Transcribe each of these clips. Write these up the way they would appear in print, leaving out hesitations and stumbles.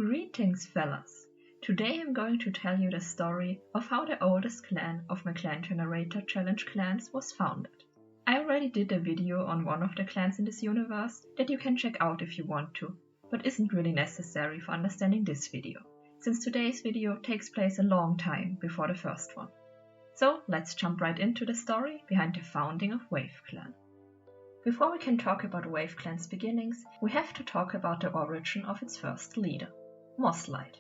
Greetings, fellas! Today I'm going to tell you the story of how the oldest clan of my Clan Generator Challenge clans was founded. I already did a video on one of the clans in this universe that you can check out if you want to, but isn't really necessary for understanding this video, since today's video takes place a long time before the first one. So let's jump right into the story behind the founding of WaveClan. Before we can talk about WaveClan's beginnings, we have to talk about the origin of its first leader, Mosslight.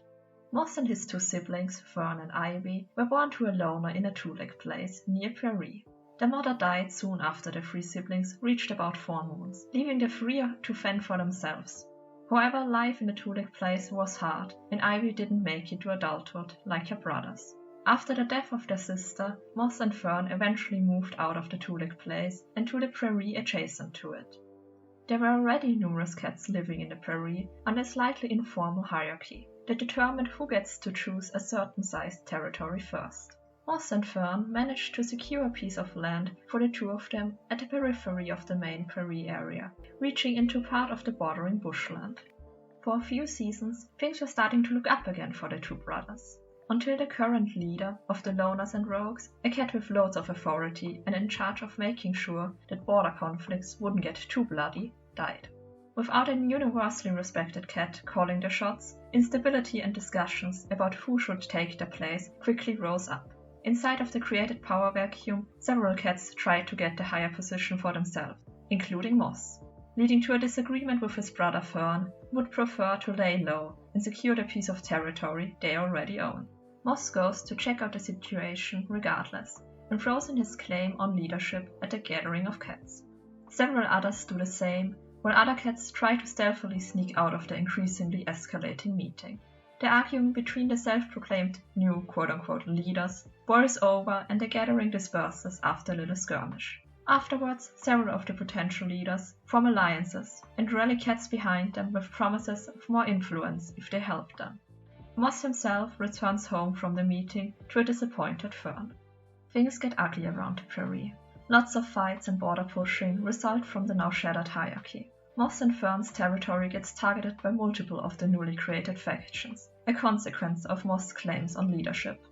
Moss and his two siblings, Fern and Ivy, were born to a loner in a two-leg place near Prairie. Their mother died soon after the three siblings reached about 4 moons, leaving the three to fend for themselves. However, life in the two-leg place was hard, and Ivy didn't make it to adulthood like her brothers. After the death of their sister, Moss and Fern eventually moved out of the two-leg place and to the prairie adjacent to it. There were already numerous cats living in the prairie under a slightly informal hierarchy that determined who gets to choose a certain sized territory first. Moss and Fern managed to secure a piece of land for the two of them at the periphery of the main prairie area, reaching into part of the bordering bushland. For a few seasons, things were starting to look up again for the two brothers, until the current leader of the Loners and Rogues, a cat with loads of authority and in charge of making sure that border conflicts wouldn't get too bloody, died. Without a universally respected cat calling the shots, instability and discussions about who should take their place quickly rose up. Inside of the created power vacuum, several cats tried to get the higher position for themselves, including Moss, leading to a disagreement with his brother Fern, who would prefer to lay low and secure the piece of territory they already own. Moss goes to check out the situation regardless, and throws in his claim on leadership at a gathering of cats. Several others do the same, while other cats try to stealthily sneak out of the increasingly escalating meeting. The argument between the self-proclaimed new quote-unquote leaders boils over and the gathering disperses after a little skirmish. Afterwards, several of the potential leaders form alliances and rally cats behind them with promises of more influence if they help them. Moss himself returns home from the meeting to a disappointed Fern. Things get ugly around the prairie. Lots of fights and border pushing result from the now shattered hierarchy. Moss and Fern's territory gets targeted by multiple of the newly created factions, a consequence of Moss' claims on leadership.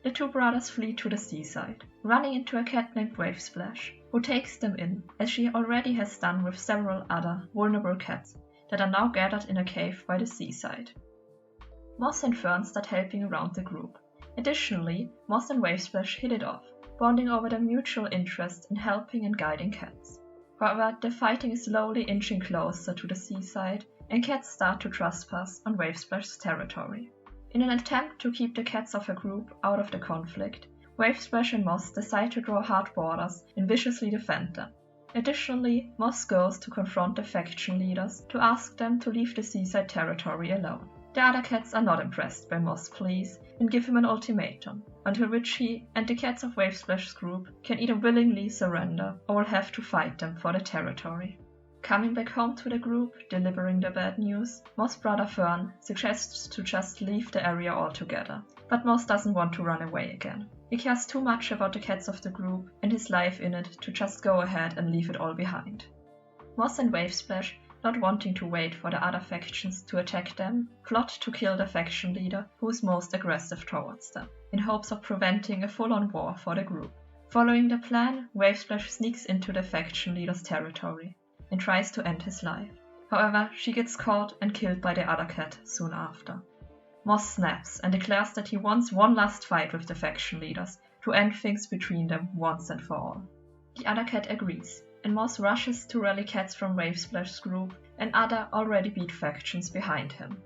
The two brothers flee to the seaside, running into a cat named Wavesplash, who takes them in, as she already has done with several other vulnerable cats that are now gathered in a cave by the seaside. Moss and Fern start helping around the group. Additionally, Moss and Wavesplash hit it off, bonding over their mutual interest in helping and guiding cats. However, the fighting is slowly inching closer to the seaside, and cats start to trespass on Wavesplash's territory. In an attempt to keep the cats of her group out of the conflict, Wavesplash and Moss decide to draw hard borders and viciously defend them. Additionally, Moss goes to confront the faction leaders to ask them to leave the seaside territory alone. The other cats are not impressed by Moss' pleas and give him an ultimatum, until which he and the cats of Wavesplash's group can either willingly surrender or will have to fight them for the territory. Coming back home to the group, delivering the bad news, Moss' brother Fern suggests to just leave the area altogether, but Moss doesn't want to run away again. He cares too much about the cats of the group and his life in it to just go ahead and leave it all behind. Moss and Wavesplash, not wanting to wait for the other factions to attack them, plot to kill the faction leader who is most aggressive towards them, in hopes of preventing a full-on war for the group. Following the plan, Wavesplash sneaks into the faction leader's territory and tries to end his life. However, she gets caught and killed by the other cat soon after. Moss snaps and declares that he wants one last fight with the faction leaders to end things between them once and for all. The other cat agrees, and Moss rushes to rally cats from Wavesplash's group and other already beat factions behind him.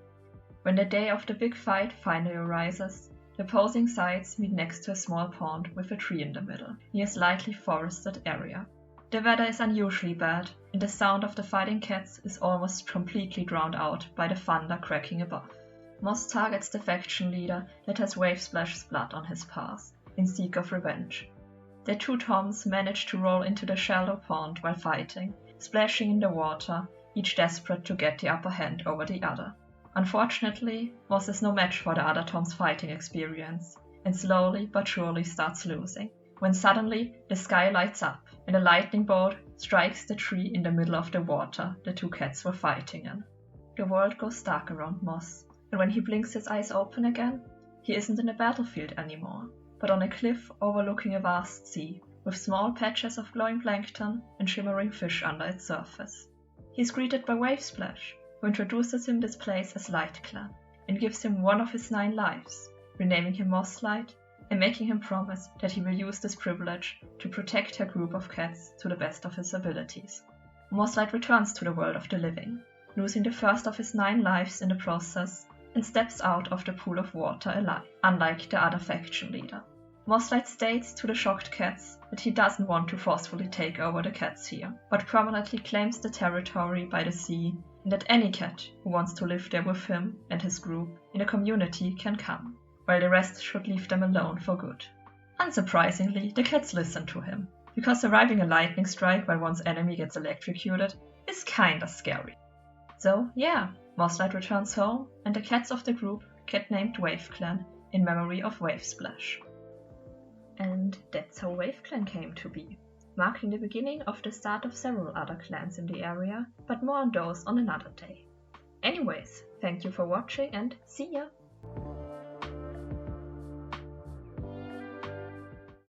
When the day of the big fight finally arises, the opposing sides meet next to a small pond with a tree in the middle, near a slightly forested area. The weather is unusually bad, and the sound of the fighting cats is almost completely drowned out by the thunder cracking above. Moss targets the faction leader that has Wavesplash's blood on his path, in seek of revenge. The two Toms manage to roll into the shallow pond while fighting, splashing in the water, each desperate to get the upper hand over the other. Unfortunately, Moss is no match for the other Tom's fighting experience, and slowly but surely starts losing, when suddenly the sky lights up, and a lightning bolt strikes the tree in the middle of the water the two cats were fighting in. The world goes dark around Moss, and when he blinks his eyes open again, he isn't in a battlefield anymore, but on a cliff overlooking a vast sea, with small patches of glowing plankton and shimmering fish under its surface. He is greeted by Wavesplash, who introduces him this place as LightClan, and gives him one of his 9 lives, renaming him Mosslight and making him promise that he will use this privilege to protect her group of cats to the best of his abilities. Mosslight returns to the world of the living, losing the first of his 9 lives in the process, and steps out of the pool of water alive, unlike the other faction leader. Mosslight states to the shocked cats that he doesn't want to forcefully take over the cats here, but permanently claims the territory by the sea, and that any cat who wants to live there with him and his group in a community can come, while the rest should leave them alone for good. Unsurprisingly, the cats listen to him, because surviving a lightning strike while one's enemy gets electrocuted is kinda scary. So yeah, Mosslight returns home, and the cats of the group get named WaveClan in memory of Wavesplash. And that's how WaveClan came to be, marking the beginning of the start of several other clans in the area, but more on those on another day. Anyways, thank you for watching and see ya!